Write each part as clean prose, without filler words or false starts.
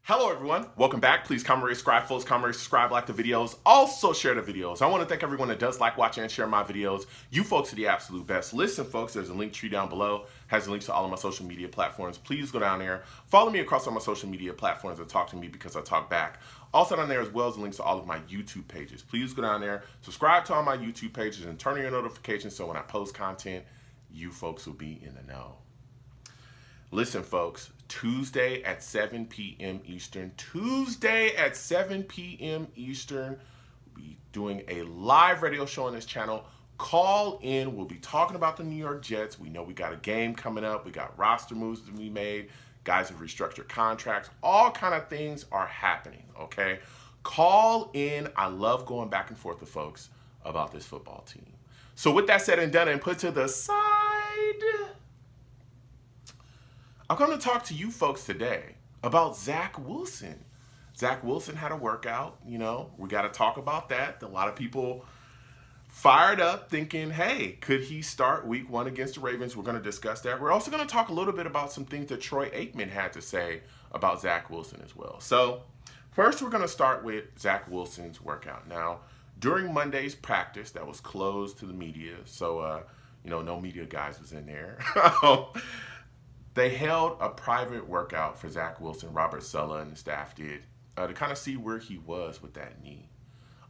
Hello everyone, welcome back. Please comment, rate, subscribe, folks. Comment, rate, subscribe, like the videos. Also share the videos. I want to thank everyone that does like, watch, and share my videos. You folks are the absolute best. Listen folks, there's a link tree down below. Has links to all of my social media platforms. Please go down there. Follow me across all my social media platforms and talk to me because I talk back. Also down there as well as links to all of my YouTube pages. Please go down there, subscribe to all my YouTube pages, and turn on your notifications so when I post content, you folks will be in the know. Listen, folks, Tuesday at 7 p.m. Eastern. Tuesday at 7 p.m. Eastern, we'll be doing a live radio show on this channel. Call in. We'll be talking about the New York Jets. We know we got a game coming up. We got roster moves to be made. Guys have restructured contracts. All kind of things are happening, okay? Call in. I love going back and forth with folks about this football team. So with that said and done and put to the side, I'm going to talk to you folks today about Zach Wilson. Zach Wilson had a workout, we got to talk about that. A lot of people fired up thinking, hey, could he start week 1 against the Ravens? We're going to discuss that. We're also going to talk a little bit about some things that Troy Aikman had to say about Zach Wilson as well. So first, we're going to start with Zach Wilson's workout. Now, during Monday's practice that was closed to the media, so, no media guys was in there. They held a private workout for Zach Wilson. Robert Saleh and the staff did to kind of see where he was with that knee.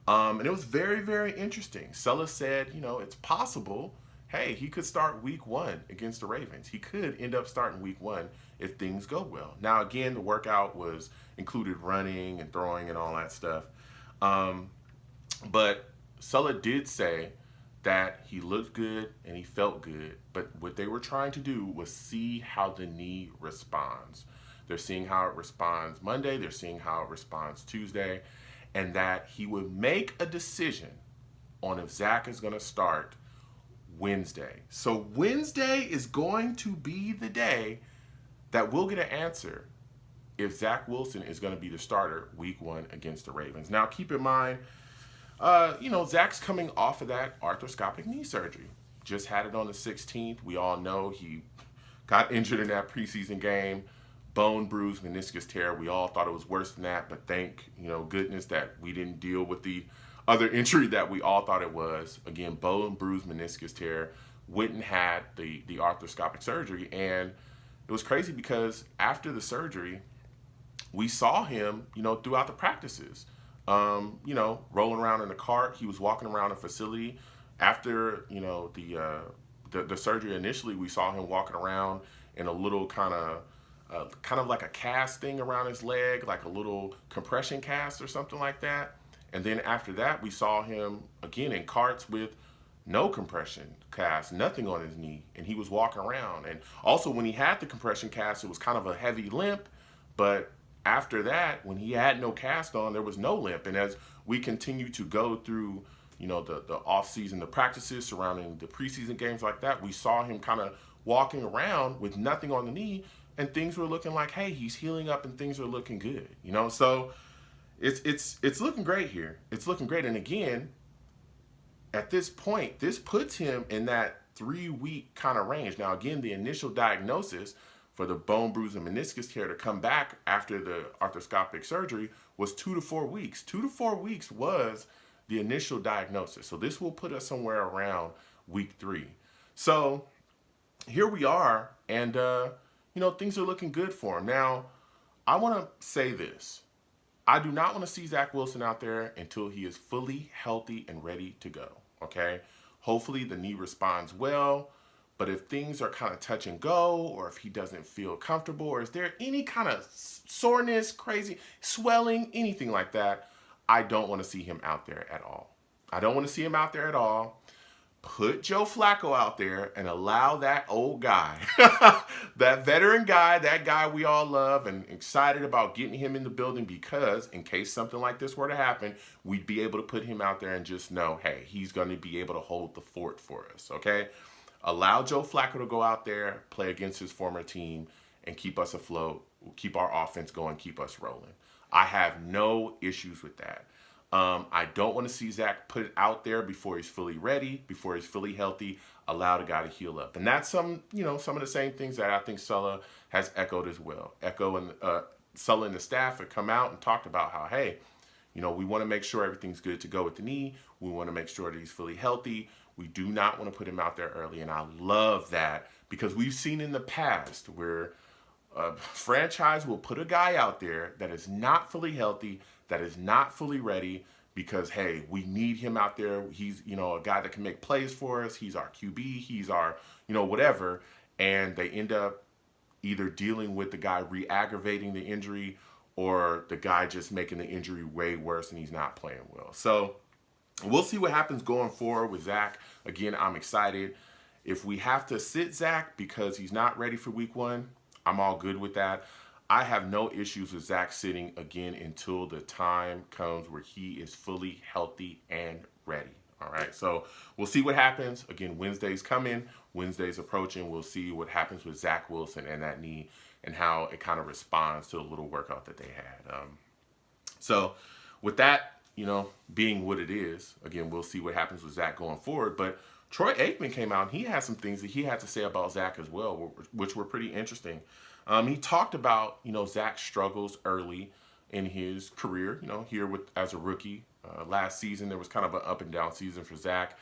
And it was very, very interesting. Saleh said, it's possible, hey, he could start week 1 against the Ravens. He could end up starting week 1 if things go well. Now, again, the workout was included running and throwing and all that stuff. But Saleh did say that he looked good and he felt good, but what they were trying to do was see how the knee responds. They're seeing how it responds Monday, they're seeing how it responds Tuesday, and that he would make a decision on if Zach is going to start Wednesday. So Wednesday is going to be the day that we'll get an answer if Zach Wilson is going to be the starter week 1 against the Ravens. Now, keep in mind, Zach's coming off of that arthroscopic knee surgery. Just had it on the 16th. We all know he got injured in that preseason game. Bone bruise, meniscus tear. We all thought it was worse than that, but thank goodness that we didn't deal with the other injury that we all thought it was. Again, bone bruise, meniscus tear. Went and had the arthroscopic surgery, and it was crazy because after the surgery, we saw him, throughout the practices. Rolling around in the cart. He was walking around the facility. After, the surgery initially, we saw him walking around in a little kind of like a cast thing around his leg, like a little compression cast or something like that. And then after that, we saw him again in carts with no compression cast, nothing on his knee, and he was walking around. And also when he had the compression cast, it was kind of a heavy limp, but after that, when he had no cast on, there was no limp. And as we continue to go through, the off-season, the practices surrounding the preseason games like that, we saw him kind of walking around with nothing on the knee, and things were looking like, hey, he's healing up and things are looking good. So it's looking great here. It's looking great. And again, at this point, this puts him in that 3-week kind of range. Now, again, the initial diagnosis for the bone bruise and meniscus tear to come back after the arthroscopic surgery was 2 to 4 weeks. 2 to 4 weeks was the initial diagnosis. So this will put us somewhere around week 3. So here we are, and things are looking good for him. Now, I want to say this. I do not want to see Zach Wilson out there until he is fully healthy and ready to go, okay? Hopefully the knee responds well. But if things are kind of touch and go, or if he doesn't feel comfortable, or is there any kind of soreness, crazy, swelling, anything like that, I don't want to see him out there at all. I don't want to see him out there at all. Put Joe Flacco out there and allow that old guy, that veteran guy, that guy we all love and excited about getting him in the building, because in case something like this were to happen, we'd be able to put him out there and just know, hey, he's going to be able to hold the fort for us, okay? Allow Joe Flacco to go out there, play against his former team, and keep us afloat, keep our offense going, keep us rolling. I have no issues with that. I don't want to see Zach put it out there before he's fully ready, before he's fully healthy. Allow the guy to heal up. And that's some of the same things that I think Saleh has echoed as well. Sully and the staff had come out and talked about how, hey, we want to make sure everything's good to go with the knee. We want to make sure that he's fully healthy. We do not want to put him out there early. And I love that because we've seen in the past where a franchise will put a guy out there that is not fully healthy, that is not fully ready because, hey, we need him out there. He's, a guy that can make plays for us. He's our QB. He's our, whatever. And they end up either dealing with the guy re-aggravating the injury or the guy just making the injury way worse and he's not playing well. So we'll see what happens going forward with Zach. Again, I'm excited. If we have to sit Zach because he's not ready for week 1, I'm all good with that. I have no issues with Zach sitting again until the time comes where he is fully healthy and ready. All right, so we'll see what happens. Again, Wednesday's coming. Wednesday's approaching. We'll see what happens with Zach Wilson and that knee and how it kind of responds to the little workout that they had. So with that, being what it is, again, we'll see what happens with Zach going forward. But Troy Aikman came out and he had some things that he had to say about Zach as well, which were pretty interesting. He talked about, Zach's struggles early in his career, here as a rookie. Last season, there was kind of an up and down season for Zach.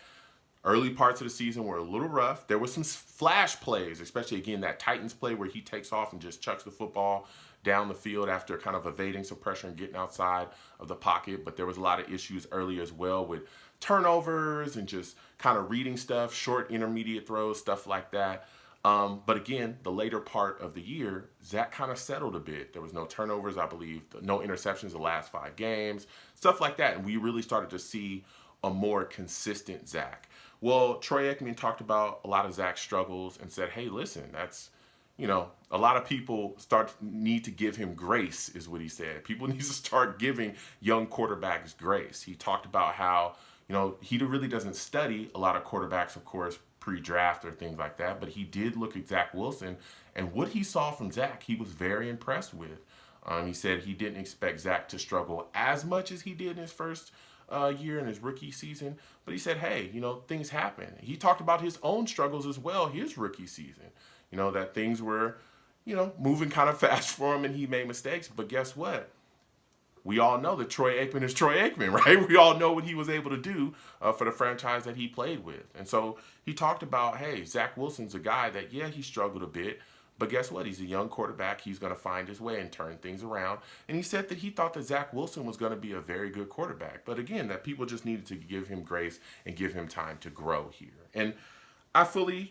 Early parts of the season were a little rough. There was some flash plays, especially, again, that Titans play where he takes off and just chucks the football down the field after kind of evading some pressure and getting outside of the pocket. But there was a lot of issues early as well with turnovers and just kind of reading stuff, short intermediate throws, stuff like that. But again, the later part of the year, Zach kind of settled a bit. There was no turnovers, I believe, no interceptions the last 5 games, stuff like that. And we really started to see a more consistent Zach. Well, Troy Aikman talked about a lot of Zach's struggles and said, hey, listen, that's, a lot of people need to give him grace, is what he said. People need to start giving young quarterbacks grace. He talked about how, he really doesn't study a lot of quarterbacks, of course, pre-draft or things like that, but he did look at Zach Wilson, and what he saw from Zach, he was very impressed with. He said he didn't expect Zach to struggle as much as he did in his first year in his rookie season, but he said, hey, things happen. He talked about his own struggles as well, his rookie season, that things were, moving kind of fast for him and he made mistakes, but guess what? We all know that Troy Aikman is Troy Aikman, right? We all know what he was able to do for the franchise that he played with. And so he talked about, hey, Zach Wilson's a guy that, yeah, he struggled a bit, but guess what? He's a young quarterback. He's going to find his way and turn things around. And he said that he thought that Zach Wilson was going to be a very good quarterback. But again, that people just needed to give him grace and give him time to grow here. And I fully,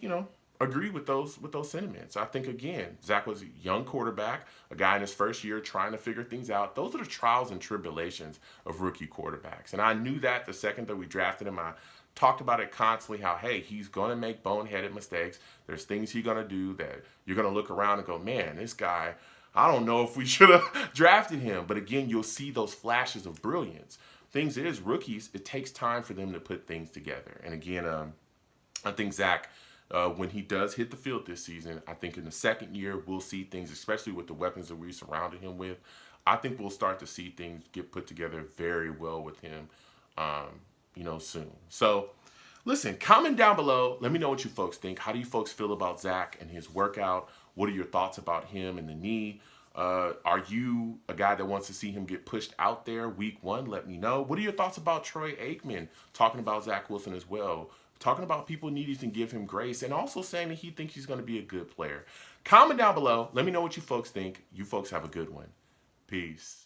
agree with those sentiments. I think, again, Zach was a young quarterback, a guy in his first year trying to figure things out. Those are the trials and tribulations of rookie quarterbacks. And I knew that the second that we drafted him. I talked about it constantly, how, hey, he's going to make boneheaded mistakes. There's things he's going to do that you're going to look around and go, man, this guy, I don't know if we should have drafted him. But again, you'll see those flashes of brilliance. Things is, rookies, it takes time for them to put things together. And again, I think Zach, when he does hit the field this season, I think in the second year, we'll see things, especially with the weapons that we surrounded him with. I think we'll start to see things get put together very well with him, soon. So, listen, comment down below. Let me know what you folks think. How do you folks feel about Zach and his workout? What are your thoughts about him and the knee? Are you a guy that wants to see him get pushed out there week 1? Let me know. What are your thoughts about Troy Aikman talking about Zach Wilson as well? Talking about people needing to give him grace and also saying that he thinks he's going to be a good player. Comment down below. Let me know what you folks think. You folks have a good one. Peace.